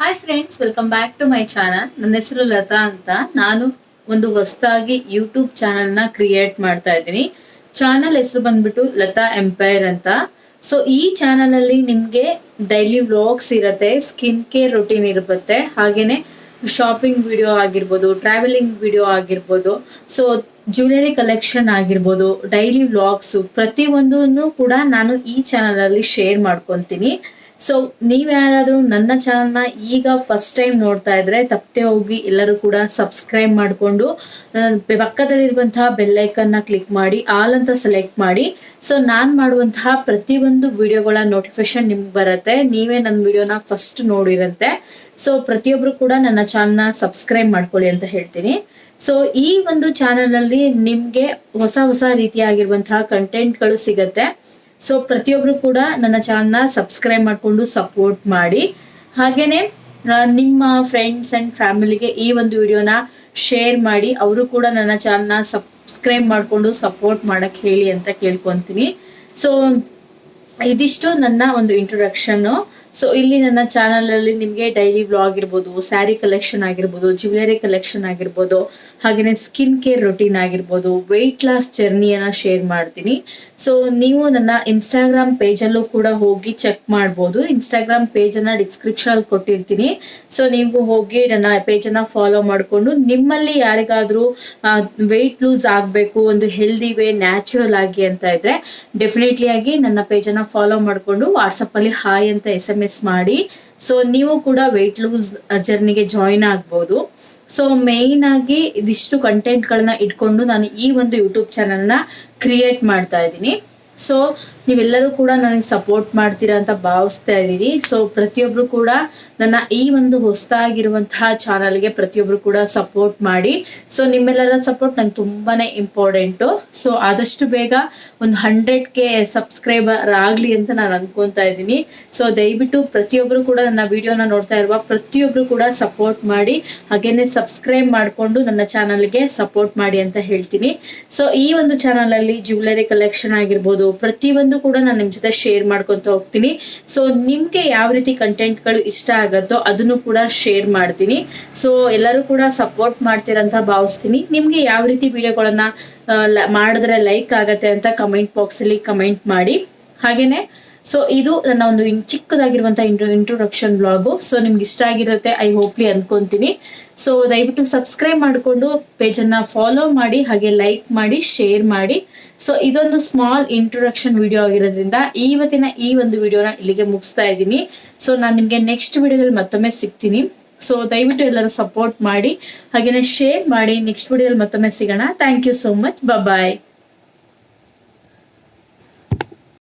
Hi friends, welcome back to my channel. ನನ್ನ ಹೆಸರು ಲತಾ ಅಂತ. ನಾನು ಒಂದು ಹೊಸದಾಗಿ ಯೂಟ್ಯೂಬ್ ಚಾನಲ್ನ ಕ್ರಿಯೇಟ್ ಮಾಡ್ತಾ ಇದ್ದೀನಿ. ಚಾನಲ್ ಹೆಸರು ಬಂದ್ಬಿಟ್ಟು ಲತಾ ಎಂಪೈರ್ ಅಂತ. ಸೊ ಈ ಚಾನಲ್ ಅಲ್ಲಿ ನಿಮ್ಗೆ ಡೈಲಿ ವ್ಲಾಗ್ಸ್ ಇರುತ್ತೆ, ಸ್ಕಿನ್ ಕೇರ್ ರೊಟೀನ್ ಇರುತ್ತೆ, ಹಾಗೇನೆ ಶಾಪಿಂಗ್ ವಿಡಿಯೋ ಆಗಿರ್ಬೋದು, ಟ್ರಾವೆಲಿಂಗ್ ವಿಡಿಯೋ ಆಗಿರ್ಬೋದು, ಸೊ ಜ್ಯುವೆಲರಿ ಕಲೆಕ್ಷನ್ ಆಗಿರ್ಬೋದು, ಡೈಲಿ ವ್ಲಾಗ್ಸ್ ಪ್ರತಿಯೊಂದನ್ನು ಕೂಡ ನಾನು ಈ ಚಾನಲ್ ಅಲ್ಲಿ ಶೇರ್ ಮಾಡ್ಕೊತೀನಿ. ಸೊ ನೀವ್ ಯಾರಾದ್ರೂ ನನ್ನ ಚಾನಲ್ನ ಈಗ ಫಸ್ಟ್ ಟೈಮ್ ನೋಡ್ತಾ ಇದ್ರೆ ತಪ್ಪದೆ ಹೋಗಿ ಎಲ್ಲರೂ ಕೂಡ ಸಬ್ಸ್ಕ್ರೈಬ್ ಮಾಡಿಕೊಂಡು ಪಕ್ಕದಲ್ಲಿರುವಂತಹ ಬೆಲ್ ಐಕನ್ ನ ಕ್ಲಿಕ್ ಮಾಡಿ ಆಲ್ ಅಂತ ಸೆಲೆಕ್ಟ್ ಮಾಡಿ. ಸೊ ನಾನ್ ಮಾಡುವಂತಹ ಪ್ರತಿಯೊಂದು ವಿಡಿಯೋಗಳ ನೋಟಿಫಿಕೇಶನ್ ನಿಮ್ಗೆ ಬರುತ್ತೆ. ನೀವೇ ನನ್ನ ವಿಡಿಯೋನ ಫಸ್ಟ್ ನೋಡಿರಂತೆ. ಸೊ ಪ್ರತಿಯೊಬ್ರು ಕೂಡ ನನ್ನ ಚಾನಲ್ನ ಸಬ್ಸ್ಕ್ರೈಬ್ ಮಾಡ್ಕೊಳ್ಳಿ ಅಂತ ಹೇಳ್ತೀನಿ. ಸೊ ಈ ಒಂದು ಚಾನಲ್ ಅಲ್ಲಿ ನಿಮ್ಗೆ ಹೊಸ ಹೊಸ ರೀತಿಯಾಗಿರುವಂತಹ ಕಂಟೆಂಟ್ಗಳು ಸಿಗತ್ತೆ. ಸೊ ಪ್ರತಿಯೊಬ್ರು ಕೂಡ ನನ್ನ ಚಾನಲ್ನ ಸಬ್ಸ್ಕ್ರೈಬ್ ಮಾಡ್ಕೊಂಡು ಸಪೋರ್ಟ್ ಮಾಡಿ. ಹಾಗೇನೆ ನಿಮ್ಮ ಫ್ರೆಂಡ್ಸ್ ಅಂಡ್ ಫ್ಯಾಮಿಲಿಗೆ ಈ ಒಂದು ವಿಡಿಯೋನ ಶೇರ್ ಮಾಡಿ, ಅವರು ಕೂಡ ನನ್ನ ಚಾನಲ್ನ ಸಬ್ಸ್ಕ್ರೈಬ್ ಮಾಡ್ಕೊಂಡು ಸಪೋರ್ಟ್ ಮಾಡಕ್ ಹೇಳಿ ಅಂತ ಕೇಳ್ಕೊಂತೀನಿ. ಸೊ ಇದಿಷ್ಟು ನನ್ನ ಒಂದು ಇಂಟ್ರೊಡಕ್ಷನ್. ಸೊ ಇಲ್ಲಿ ನನ್ನ ಚಾನಲ್ ಅಲ್ಲಿ ನಿಮ್ಗೆ ಡೈಲಿ ವ್ಲಾಗ್ ಇರ್ಬೋದು, ಸ್ಯಾರಿ ಕಲೆಕ್ಷನ್ ಆಗಿರ್ಬೋದು, ಜ್ಯುವೆಲರಿ ಕಲೆಕ್ಷನ್ ಆಗಿರ್ಬೋದು, ಹಾಗೇನೆ ಸ್ಕಿನ್ ಕೇರ್ ರೊಟೀನ್ ಆಗಿರ್ಬೋದು, ವೆಯ್ಟ್ ಲಾಸ್ ಜರ್ನಿಯನ್ನ ಶೇರ್ ಮಾಡ್ತೀನಿ. ಸೊ ನೀವು ನನ್ನ ಇನ್ಸ್ಟಾಗ್ರಾಮ್ ಪೇಜ್ ಅಲ್ಲೂ ಕೂಡ ಹೋಗಿ ಚೆಕ್ ಮಾಡ್ಬೋದು. ಇನ್ಸ್ಟಾಗ್ರಾಮ್ ಪೇಜ್ ಅನ್ನ ಡಿಸ್ಕ್ರಿಪ್ಷನ್ ಅಲ್ಲಿ ಕೊಟ್ಟಿರ್ತೀನಿ. ಸೊ ನೀವು ಹೋಗಿ ನನ್ನ ಪೇಜ್ ಅನ್ನ ಫಾಲೋ ಮಾಡ್ಕೊಂಡು ನಿಮ್ಮಲ್ಲಿ ಯಾರಿಗಾದ್ರೂ ವೆಯ್ಟ್ ಲೂಸ್ ಆಗ್ಬೇಕು, ಒಂದು ಹೆಲ್ದಿ ವೇ ನ್ಯಾಚುರಲ್ ಆಗಿ ಅಂತ ಇದ್ರೆ ಡೆಫಿನೆಟ್ಲಿ ಆಗಿ ನನ್ನ ಪೇಜ್ ಅನ್ನ ಫಾಲೋ ಮಾಡ್ಕೊಂಡು ವಾಟ್ಸಪ್ ಅಲ್ಲಿ ಹಾಯ್ ಅಂತ SMS ಮಾಡಿ. ಸೊ ನೀವು ಕೂಡ ವೆಯ್ಟ್ ಲೂಸ್ ಜರ್ನಿಗೆ ಜಾಯಿನ್ ಆಗ್ಬೋದು. ಸೊ ಮೇನ್ ಆಗಿ ಇದಿಷ್ಟು ಕಂಟೆಂಟ್ ಗಳನ್ನ ಇಟ್ಕೊಂಡು ನಾನು ಈ ಒಂದು ಯೂಟ್ಯೂಬ್ ಚಾನಲ್ ನ ಕ್ರಿಯೇಟ್ ಮಾಡ್ತಾ ಇದ್ದೀನಿ. ಸೊ ನೀವೆಲ್ಲರೂ ಕೂಡ ನನಗೆ ಸಪೋರ್ಟ್ ಮಾಡ್ತೀರಾ ಅಂತ ಭಾವಿಸ್ತಾ ಇದ್ದೀನಿ. ಸೊ ಪ್ರತಿಯೊಬ್ರು ಕೂಡ ನನ್ನ ಈ ಒಂದು ಹೊಸದಾಗಿರುವಂತಹ ಚಾನಲ್ಗೆ ಪ್ರತಿಯೊಬ್ರು ಕೂಡ ಸಪೋರ್ಟ್ ಮಾಡಿ. ಸೊ ನಿಮ್ಮೆಲ್ಲರ ಸಪೋರ್ಟ್ ನಂಗೆ ತುಂಬಾನೇ ಇಂಪಾರ್ಟೆಂಟು. ಸೊ ಆದಷ್ಟು ಬೇಗ ಒಂದು 100K ಸಬ್ಸ್ಕ್ರೈಬರ್ ಆಗ್ಲಿ ಅಂತ ನಾನು ಅನ್ಕೊಂತಾ ಇದ್ದೀನಿ. ಸೊ ದಯವಿಟ್ಟು ಪ್ರತಿಯೊಬ್ರು ಕೂಡ ನನ್ನ ವಿಡಿಯೋನ ನೋಡ್ತಾ ಇರುವ ಪ್ರತಿಯೊಬ್ರು ಕೂಡ ಸಪೋರ್ಟ್ ಮಾಡಿ, ಹಾಗೇನೆ ಸಬ್ಸ್ಕ್ರೈಬ್ ಮಾಡ್ಕೊಂಡು ನನ್ನ ಚಾನಲ್ಗೆ ಸಪೋರ್ಟ್ ಮಾಡಿ ಅಂತ ಹೇಳ್ತೀನಿ. ಸೊ ಈ ಒಂದು ಚಾನಲ್ ಅಲ್ಲಿ ಜ್ಯುವೆಲರಿ ಕಲೆಕ್ಷನ್ ಆಗಿರ್ಬೋದು, ಪ್ರತಿಯೊಂದು ಕೂಡ ನಾನು ನಿಮ್ ಜೊತೆ ಶೇರ್ ಮಾಡ್ಕೊಂತ ಹೋಗ್ತೀನಿ. ಸೊ ನಿಮ್ಗೆ ಯಾವ ರೀತಿ ಕಂಟೆಂಟ್ಗಳು ಇಷ್ಟ ಆಗತ್ತೋ ಅದನ್ನು ಕೂಡ ಶೇರ್ ಮಾಡ್ತೀನಿ. ಸೊ ಎಲ್ಲರೂ ಕೂಡ ಸಪೋರ್ಟ್ ಮಾಡ್ತೀರಂತ ಭಾವಿಸ್ತೀನಿ. ನಿಮ್ಗೆ ಯಾವ ರೀತಿ ವಿಡಿಯೋಗಳನ್ನ ಮಾಡಿದ್ರೆ ಲೈಕ್ ಆಗತ್ತೆ ಅಂತ ಕಮೆಂಟ್ ಬಾಕ್ಸ್ ಅಲ್ಲಿ ಕಮೆಂಟ್ ಮಾಡಿ. ಹಾಗೇನೆ ಸೊ ಇದು ನನ್ನ ಒಂದು ಚಿಕ್ಕದಾಗಿರುವಂತಹ ಇಂಟ್ರೊಡಕ್ಷನ್ ಬ್ಲಾಗು. ಸೊ ನಿಮ್ಗೆ ಇಷ್ಟ ಆಗಿರುತ್ತೆ ಐ ಹೋಪ್ಲಿ ಅನ್ಕೊಂತೀನಿ. ಸೊ ದಯವಿಟ್ಟು ಸಬ್ಸ್ಕ್ರೈಬ್ ಮಾಡಿಕೊಂಡು ಪೇಜ್ ಅನ್ನ ಫಾಲೋ ಮಾಡಿ, ಹಾಗೆ ಲೈಕ್ ಮಾಡಿ, ಶೇರ್ ಮಾಡಿ. ಸೊ ಇದೊಂದು ಸ್ಮಾಲ್ ಇಂಟ್ರೊಡಕ್ಷನ್ ವಿಡಿಯೋ ಆಗಿರೋದ್ರಿಂದ ಇವತ್ತಿನ ಈ ಒಂದು ವಿಡಿಯೋನ ಇಲ್ಲಿಗೆ ಮುಗಿಸ್ತಾ ಇದ್ದೀನಿ. ಸೊ ನಾನು ನಿಮ್ಗೆ ನೆಕ್ಸ್ಟ್ ವಿಡಿಯೋದಲ್ಲಿ ಮತ್ತೊಮ್ಮೆ ಸಿಗ್ತೀನಿ. ಸೊ ದಯವಿಟ್ಟು ಎಲ್ಲರೂ ಸಪೋರ್ಟ್ ಮಾಡಿ, ಹಾಗೇನೆ ಶೇರ್ ಮಾಡಿ. ನೆಕ್ಸ್ಟ್ ವಿಡಿಯೋದಲ್ಲಿ ಮತ್ತೊಮ್ಮೆ ಸಿಗೋಣ. Thank you so much. Bye.